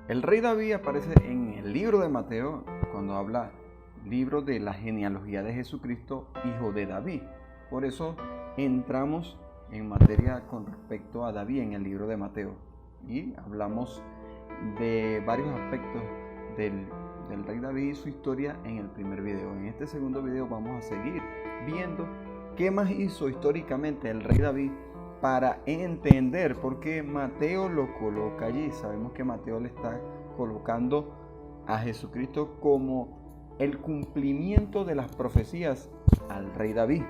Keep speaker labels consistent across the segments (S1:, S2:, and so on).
S1: El rey David aparece en el libro de Mateo cuando habla libro de la genealogía de Jesucristo, hijo de David. Por eso entramos en materia con respecto a David en el libro de Mateo y hablamos de varios aspectos del rey David y su historia en el primer video. En este segundo video vamos a seguir viendo qué más hizo históricamente el rey David para entender por qué Mateo lo coloca allí. Sabemos que Mateo le está colocando a Jesucristo como el cumplimiento de las profecías al rey David.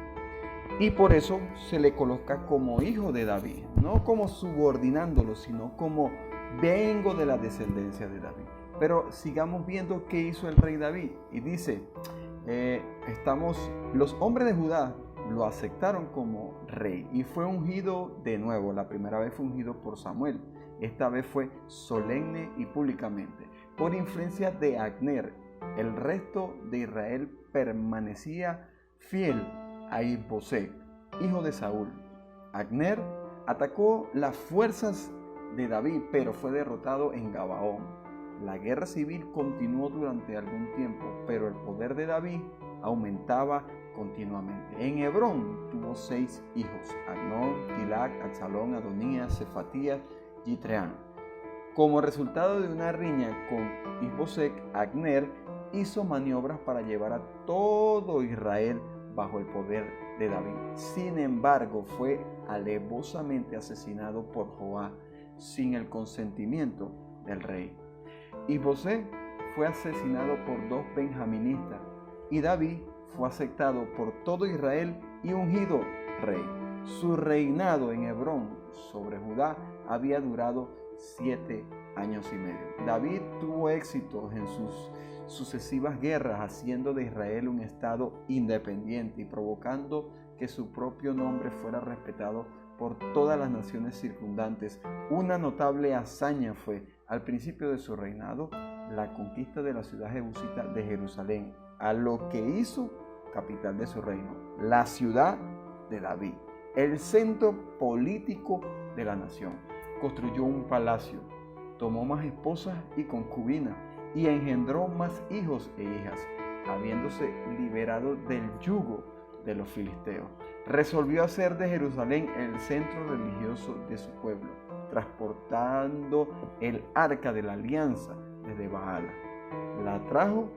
S1: Y por eso se le coloca como hijo de David, no como subordinándolo, sino como vengo de la descendencia de David. Pero sigamos viendo qué hizo el rey David. Y dice, los hombres de Judá lo aceptaron como rey y fue ungido de nuevo. La primera vez fue ungido por Samuel. Esta vez fue solemne y públicamente. Por influencia de Agner, el resto de Israel permanecía fiel a Is-Boseth, hijo de Saúl. Agner atacó las fuerzas de David, pero fue derrotado en Gabaón. La guerra civil continuó durante algún tiempo, pero el poder de David aumentaba continuamente. En Hebrón tuvo 6 hijos: Amnón, Tilak, Absalón, Adonías, Cefatías y Yitream. Como resultado de una riña con Is-Boseth, Agner hizo maniobras para llevar a todo Israel bajo el poder de David. Sin embargo, fue alevosamente asesinado por Joab sin el consentimiento del rey. Is-Boseth fue asesinado por 2 benjaministas y David fue aceptado por todo Israel y ungido rey. Su reinado en Hebrón sobre Judá había durado 7 años y medio. David tuvo éxito en sus sucesivas guerras, haciendo de Israel un estado independiente y provocando que su propio nombre fuera respetado por todas las naciones circundantes. Una notable hazaña fue, al principio de su reinado, la conquista de la ciudad jebusita de Jerusalén, a lo que hizo capital de su reino, la ciudad de David, el centro político de la nación. Construyó un palacio, tomó más esposas y concubinas y engendró más hijos e hijas, habiéndose liberado del yugo de los filisteos. Resolvió hacer de Jerusalén el centro religioso de su pueblo, transportando el arca de la alianza desde Baala. La trajo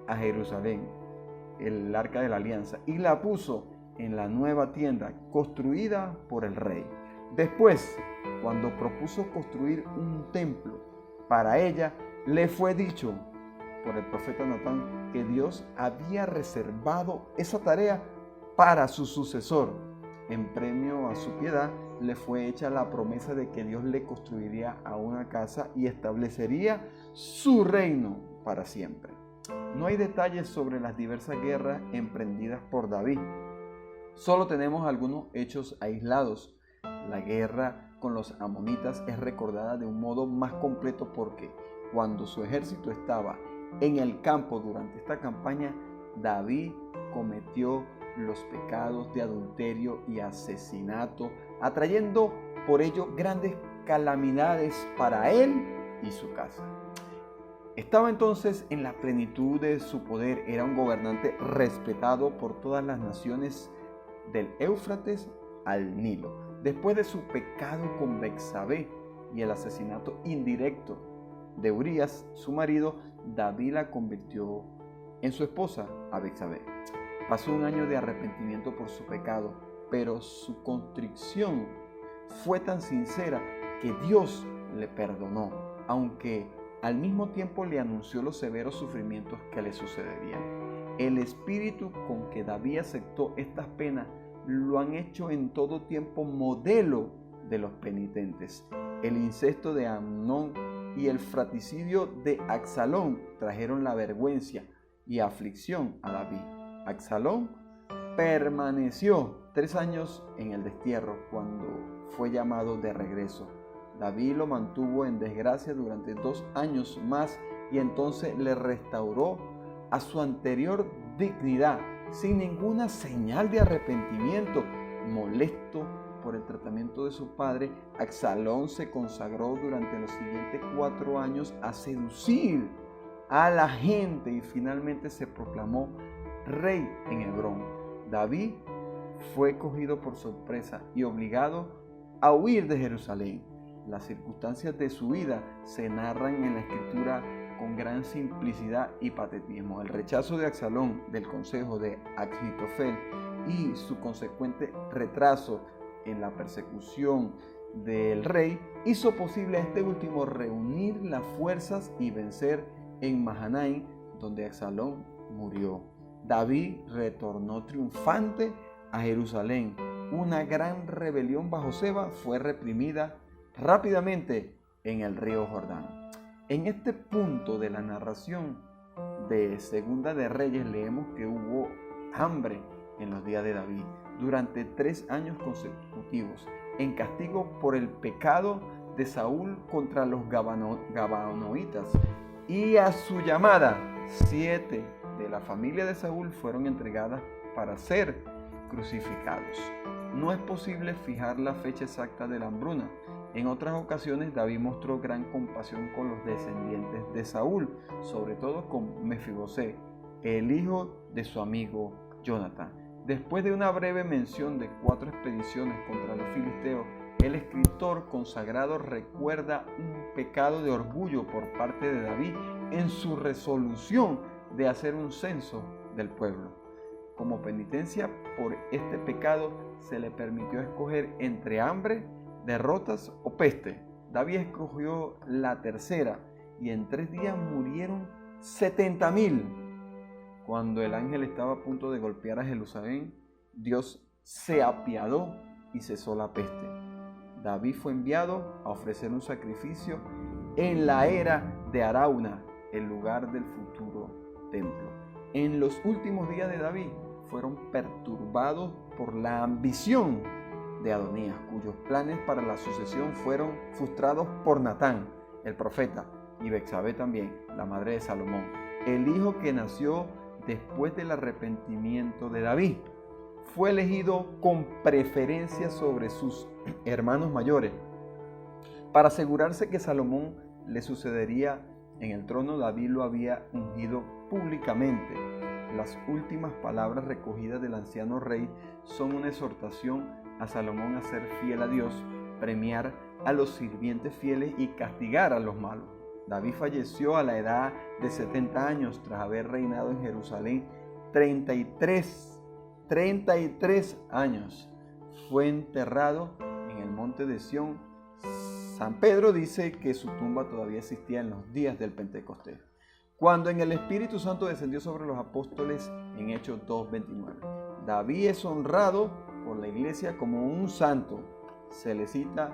S1: a Jerusalén, el arca de la alianza, y la puso en la nueva tienda construida por el rey. Después, cuando propuso construir un templo para ella, le fue dicho por el profeta Natán que Dios había reservado esa tarea para su sucesor. En premio a su piedad, le fue hecha la promesa de que Dios le construiría a una casa y establecería su reino para siempre. No hay detalles sobre las diversas guerras emprendidas por David. Solo tenemos algunos hechos aislados. La guerra con los amonitas es recordada de un modo más completo porque cuando su ejército estaba en el campo durante esta campaña, David cometió los pecados de adulterio y asesinato, atrayendo por ello grandes calamidades para él y su casa. Estaba entonces en la plenitud de su poder, era un gobernante respetado por todas las naciones del Éufrates al Nilo. Después de su pecado con Betsabé y el asesinato indirecto de Urías, su marido, David la convirtió en su esposa, a Betsabé. Pasó un año de arrepentimiento por su pecado, pero su contrición fue tan sincera que Dios le perdonó, aunque al mismo tiempo le anunció los severos sufrimientos que le sucederían. El espíritu con que David aceptó estas penas lo han hecho en todo tiempo modelo de los penitentes. El incesto de Amnón y el fratricidio de Absalón trajeron la vergüenza y aflicción a David. Absalón permaneció 3 años en el destierro cuando fue llamado de regreso. David lo mantuvo en desgracia durante 2 años más y entonces le restauró a su anterior dignidad sin ninguna señal de arrepentimiento, molesto por el tratamiento de su padre, Absalón se consagró durante los siguientes 4 años a seducir a la gente y finalmente se proclamó rey en Hebrón. David fue cogido por sorpresa y obligado a huir de Jerusalén. Las circunstancias de su vida se narran en la escritura con gran simplicidad y patetismo. El rechazo de Absalón del consejo de Achitofel y su consecuente retraso en la persecución del rey hizo posible a este último reunir las fuerzas y vencer en Mahanaim, donde Absalón murió. David retornó triunfante a Jerusalén. Una gran rebelión bajo Seba fue reprimida rápidamente en el río Jordán. En este punto de la narración de Segunda de Reyes leemos que hubo hambre en los días de David durante 3 años consecutivos, en castigo por el pecado de Saúl contra los gabaonitas. Y a su llamada, 7 de la familia de Saúl fueron entregadas para ser crucificados. No es posible fijar la fecha exacta de la hambruna. En otras ocasiones David mostró gran compasión con los descendientes de Saúl, sobre todo con Mefibosé, el hijo de su amigo Jonatán. Después de una breve mención de 4 expediciones contra los filisteos, el escritor consagrado recuerda un pecado de orgullo por parte de David en su resolución de hacer un censo del pueblo. Como penitencia por este pecado, se le permitió escoger entre hambre, derrotas o peste. David escogió la tercera y en 3 días murieron 70,000. Cuando el ángel estaba a punto de golpear a Jerusalén, Dios se apiadó y cesó la peste. David fue enviado a ofrecer un sacrificio en la era de Arauna, el lugar del futuro templo. En los últimos días de David fueron perturbados por la ambición de Adonías, cuyos planes para la sucesión fueron frustrados por Natán, el profeta, y Betsabé también, la madre de Salomón, el hijo que nació después del arrepentimiento de David. Fue elegido con preferencia sobre sus hermanos mayores. Para asegurarse que Salomón le sucedería en el trono, David lo había ungido públicamente. Las últimas palabras recogidas del anciano rey son una exhortación a Salomón a ser fiel a Dios, premiar a los sirvientes fieles y castigar a los malos. David falleció a la edad de 70 años tras haber reinado en Jerusalén 33 años. Fue enterrado en el monte de Sión. San Pedro dice que su tumba todavía existía en los días del Pentecostés, cuando en el Espíritu Santo descendió sobre los apóstoles en Hechos 2:29. David es honrado por la iglesia como un santo. Se le cita